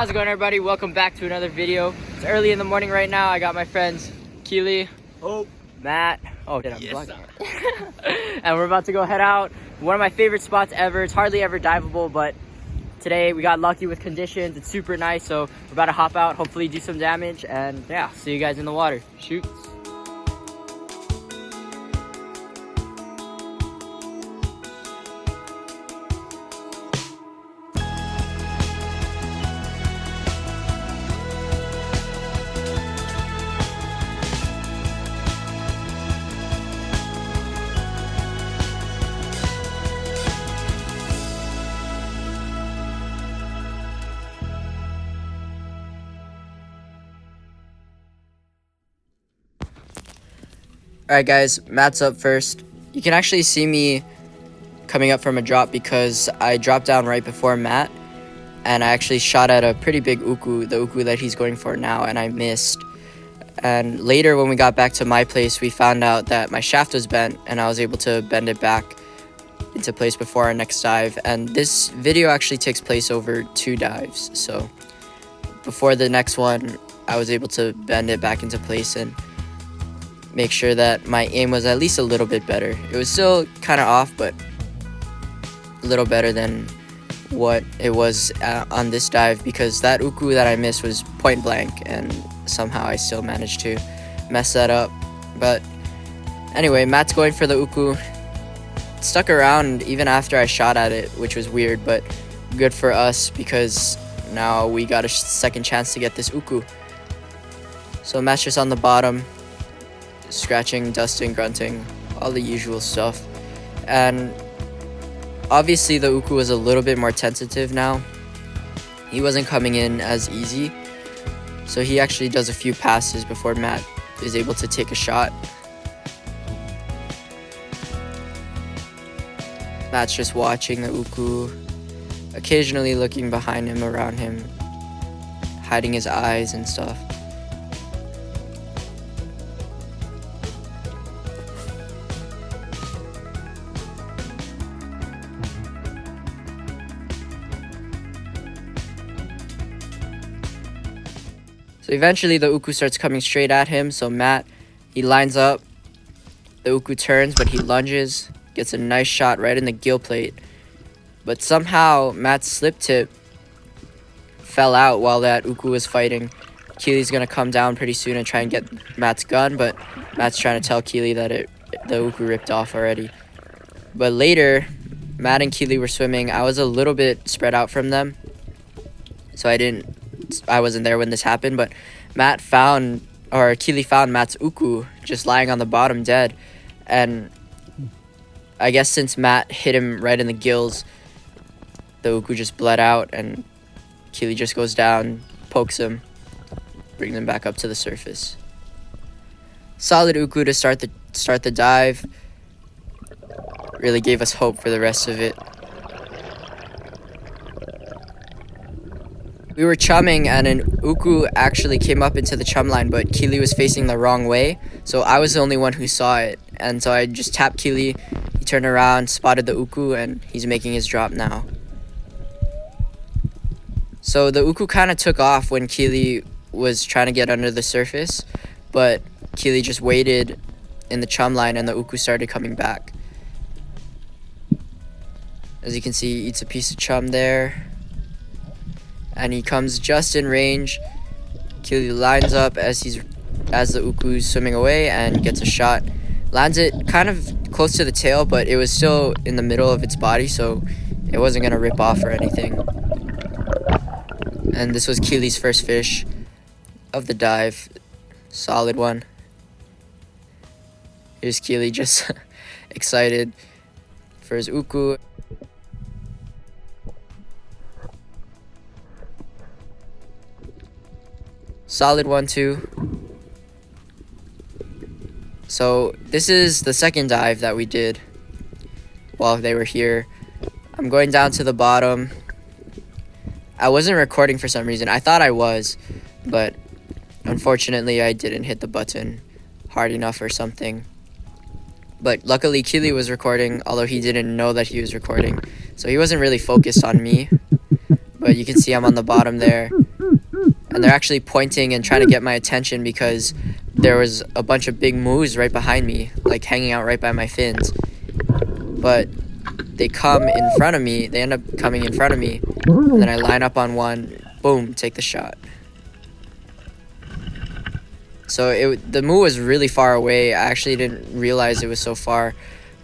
How's it going, everybody? Welcome back to another video. It's early in the morning right now. I got my friends Keeley, Matt, and we're about to go head out. One of my favorite spots ever. It's hardly ever diveable, but today we got lucky with conditions. It's super nice, so we're about to hop out, hopefully do some damage, and yeah, see you guys in the water. Shoot. Alright guys, Matt's up first. You can actually see me coming up from a drop because I dropped down right before Matt, and I actually shot at a pretty big uku, the uku that he's going for now, and I missed. And later when we got back to my place, we found out that my shaft was bent, and I was able to bend it back into place before our next dive. And this video actually takes place over 2 dives, so before the next one I was able to bend it back into place and make sure that my aim was at least a little bit better. It was still kind of off, but a little better than what it was on this dive, because that uku that I missed was point blank, and somehow I still managed to mess that up. But anyway, Matt's going for the uku. It stuck around even after I shot at it, which was weird, but good for us because now we got a second chance to get this uku. So Matt's just on the bottom, scratching, dusting, grunting, all the usual stuff. And obviously the uku was a little bit more tentative now. He wasn't coming in as easy, so he actually does a few passes before Matt is able to take a shot. Matt's just watching the uku, occasionally looking behind him, around him, hiding his eyes and stuff. So eventually the uku starts coming straight at him, so Matt, he lines up, the uku turns, but he lunges, gets a nice shot right in the gill plate. But somehow Matt's slip tip fell out while that uku was fighting. Keeley's gonna come down pretty soon and try and get Matt's gun, but Matt's trying to tell Keeley that the uku ripped off already. But later, Matt and Keeley were swimming. I was a little bit spread out from them, so I wasn't there when this happened, but Keeley found Matt's uku just lying on the bottom dead. And I guess since Matt hit him right in the gills, the uku just bled out, and Keeley just goes down, pokes him, brings him back up to the surface. Solid uku to start the dive. Really gave us hope for the rest of it. We were chumming, and an uku actually came up into the chum line, but Keeley was facing the wrong way, so I was the only one who saw it. And so I just tapped Keeley, he turned around, spotted the uku, and he's making his drop now. So the uku kind of took off when Keeley was trying to get under the surface, but Keeley just waited in the chum line and the uku started coming back. As you can see, he eats a piece of chum there, and he comes just in range. Keeley lines up as the uku's swimming away and gets a shot. Lands it kind of close to the tail, but it was still in the middle of its body, so it wasn't gonna rip off or anything. And this was Keeley's first fish of the dive. Solid one. Here's Keeley just excited for his uku. Solid one too. So this is the second dive that we did while they were here. I'm going down to the bottom. I wasn't recording for some reason. I thought I was, but unfortunately I didn't hit the button hard enough or something. But luckily Keeley was recording, although he didn't know that he was recording, so he wasn't really focused on me. but you can see I'm on the bottom there. And they're actually pointing and trying to get my attention because there was a bunch of big moose right behind me, like hanging out right by my fins. But they come in front of me, they end up coming in front of me, and then I line up on one, boom, take the shot. So the moo was really far away. I actually didn't realize it was so far.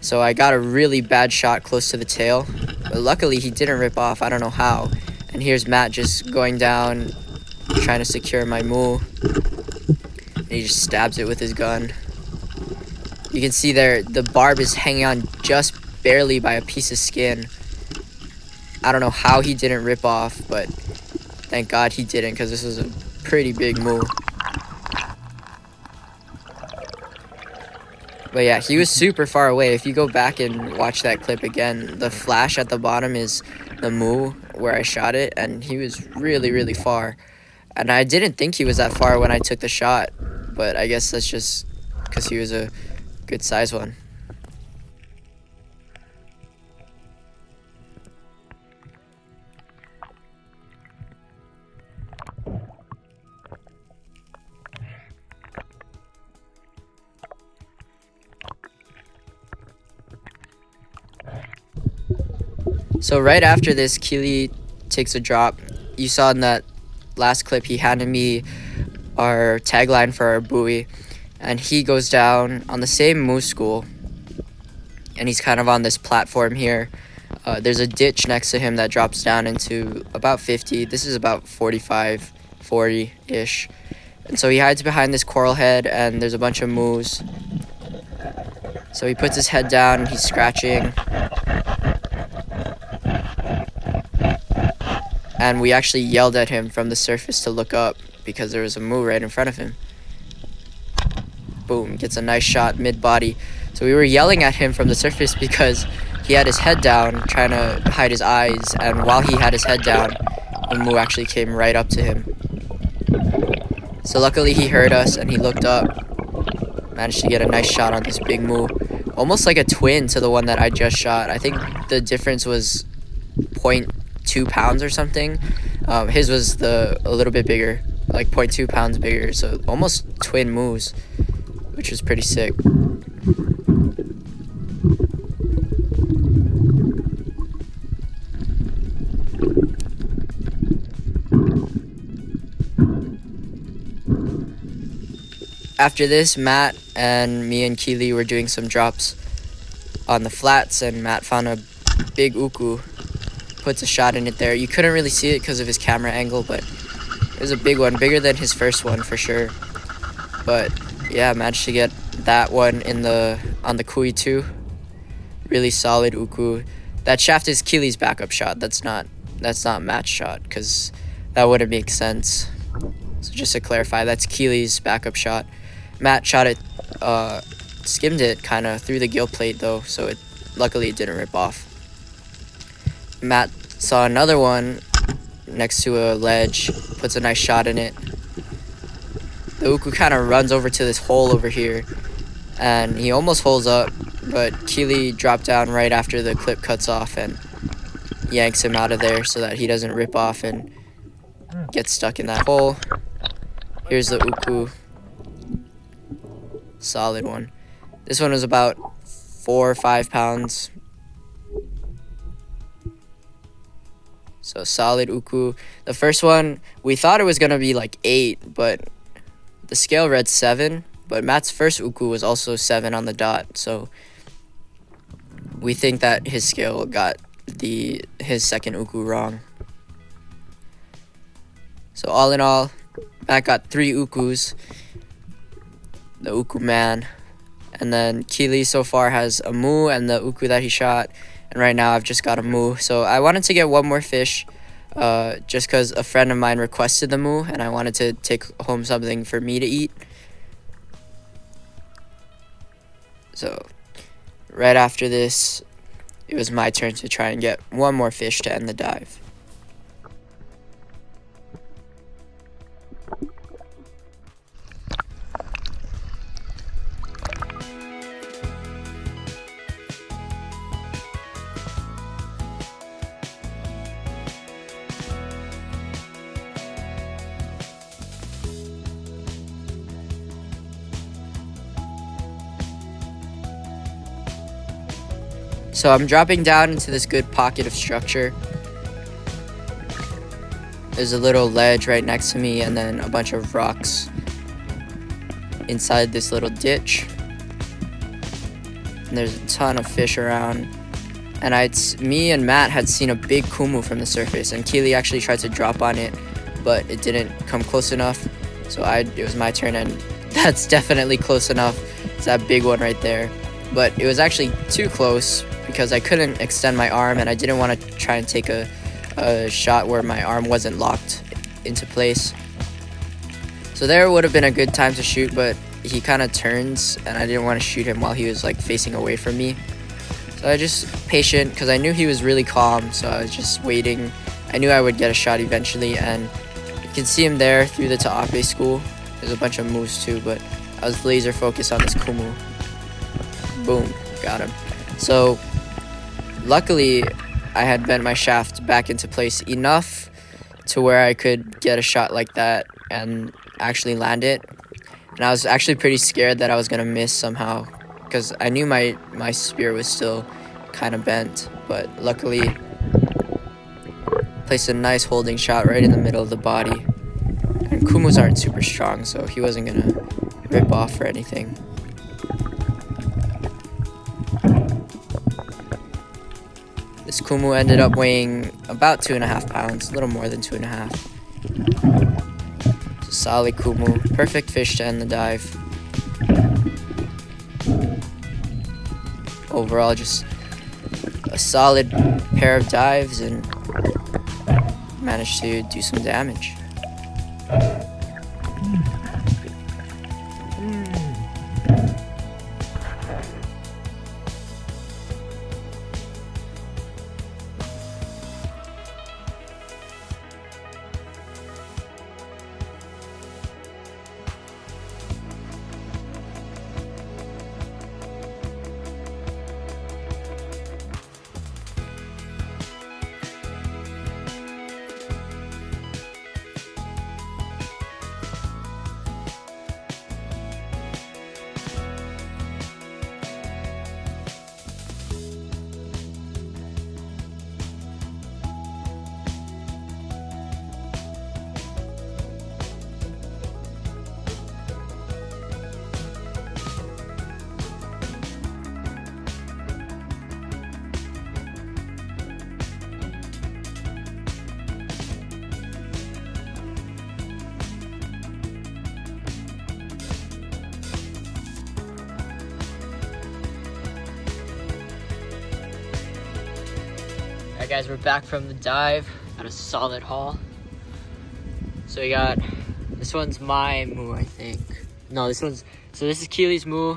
So I got a really bad shot close to the tail. But luckily he didn't rip off, I don't know how. And here's Matt just going down, trying to secure my moo. And he just stabs it with his gun. You can see there, the barb is hanging on just barely by a piece of skin. I don't know how he didn't rip off, but thank God he didn't, because this was a pretty big moo. But yeah, he was super far away. If you go back and watch that clip again, the flash at the bottom is the moo where I shot it, and he was really, really far. And I didn't think he was that far when I took the shot, but I guess that's just because he was a good size one. So right after this, Keeley takes a drop. You saw in that last clip, he handed me our tagline for our buoy, and he goes down on the same moose school, and he's kind of on this platform here. There's a ditch next to him that drops down into about 50. This is about 45, 40-ish. And so he hides behind this coral head, and there's a bunch of moose. So he puts his head down, and he's scratching. And we actually yelled at him from the surface to look up because there was a moo right in front of him. Boom, gets a nice shot mid-body. So we were yelling at him from the surface because he had his head down trying to hide his eyes, and while he had his head down, the moo actually came right up to him. So luckily he heard us and he looked up, managed to get a nice shot on this big moo. Almost like a twin to the one that I just shot. I think the difference was 0.2 pounds or something. His was a little bit bigger, like 0.2 pounds bigger, so almost twin moose, which was pretty sick. After this, Matt and me and Keeley were doing some drops on the flats, and Matt found a big uku, puts a shot in it there. You couldn't really see it because of his camera angle, but it was a big one, bigger than his first one for sure. But yeah, managed to get that one on the kui too. Really solid uku. That shaft is Keeley's backup shot. That's not Matt's shot, because that wouldn't make sense. So just to clarify, that's Keeley's backup shot. Matt shot it, skimmed it kind of through the gill plate though, so luckily it didn't rip off. Matt saw another one next to a ledge, puts a nice shot in it. The uku kind of runs over to this hole over here, and he almost holds up, but Keeley dropped down right after the clip cuts off and yanks him out of there so that he doesn't rip off and get stuck in that hole. Here's the uku. Solid one. This one was about 4 or 5 pounds. So solid uku. The first one, we thought it was going to be like 8, but the scale read 7. But Matt's first uku was also 7 on the dot. So we think that his scale got his second uku wrong. So all in all, Matt got 3 ukus. The uku man. And then Keeley so far has a moo and the uku that he shot. And right now I've just got a moo. So I wanted to get one more fish just because a friend of mine requested the moo, and I wanted to take home something for me to eat. So right after this, it was my turn to try and get one more fish to end the dive. So I'm dropping down into this good pocket of structure. There's a little ledge right next to me and then a bunch of rocks inside this little ditch. And there's a ton of fish around. And me and Matt had seen a big kumu from the surface, and Keeley actually tried to drop on it, but it didn't come close enough. So it was my turn, and that's definitely close enough. It's that big one right there. But it was actually too close because I couldn't extend my arm, and I didn't want to try and take a shot where my arm wasn't locked into place. So there would have been a good time to shoot, but he kind of turns, and I didn't want to shoot him while he was like facing away from me. So I just patient because I knew he was really calm, so I was just waiting. I knew I would get a shot eventually, and you can see him there through the Ta'ape school. There's a bunch of moves too, but I was laser focused on this kumu. Boom, got him. So luckily I had bent my shaft back into place enough to where I could get a shot like that and actually land it. And I was actually pretty scared that I was gonna miss somehow, because I knew my spear was still kind of bent, but luckily placed a nice holding shot right in the middle of the body. And kumus aren't super strong, so he wasn't gonna rip off or anything. This kumu ended up weighing about 2.5 pounds, a little more than 2.5. It's a solid kumu, perfect fish to end the dive. Overall, just a solid pair of dives, and managed to do some damage. Alright guys, we're back from the dive. Got a solid haul. So we got, this one's my moo, I think. No, this is Keeley's moo.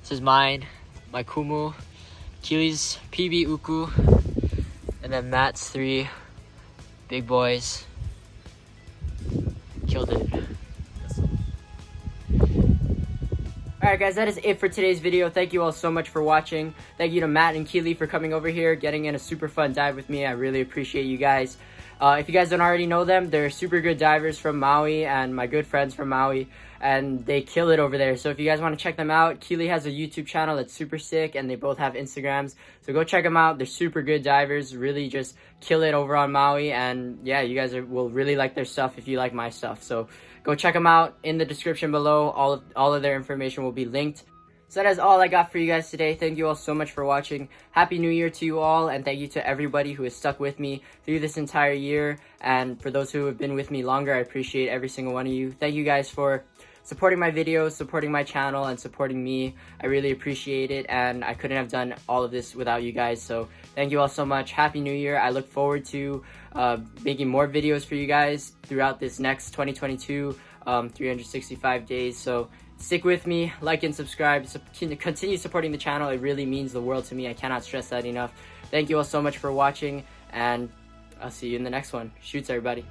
This is mine, my kumu. Keeley's PB uku. And then Matt's 3 big boys. Killed it. Alright guys, that is it for today's video. Thank you all so much for watching. Thank you to Matt and Kili for coming over here, getting in a super fun dive with me. I really appreciate you guys. If you guys don't already know them, they're super good divers from Maui and my good friends from Maui, and they kill it over there. So if you guys want to check them out, Keeley has a YouTube channel that's super sick, and they both have Instagrams. So go check them out. They're super good divers, really just kill it over on Maui, and yeah, you guys will really like their stuff if you like my stuff. So go check them out in the description below. All of their information will be linked. So that is all I got for you guys today. Thank you all so much for watching. Happy New Year to you all, and thank you to everybody who has stuck with me through this entire year. And for those who have been with me longer, I appreciate every single one of you. Thank you guys for supporting my videos, supporting my channel, and supporting me. I really appreciate it, and I couldn't have done all of this without you guys. So thank you all so much. Happy New Year. I look forward to making more videos for you guys throughout this next 2022, 365 days. So stick with me, like and subscribe, continue supporting the channel. It really means the world to me. I cannot stress that enough. Thank you all so much for watching, and I'll see you in the next one. Shoots, everybody.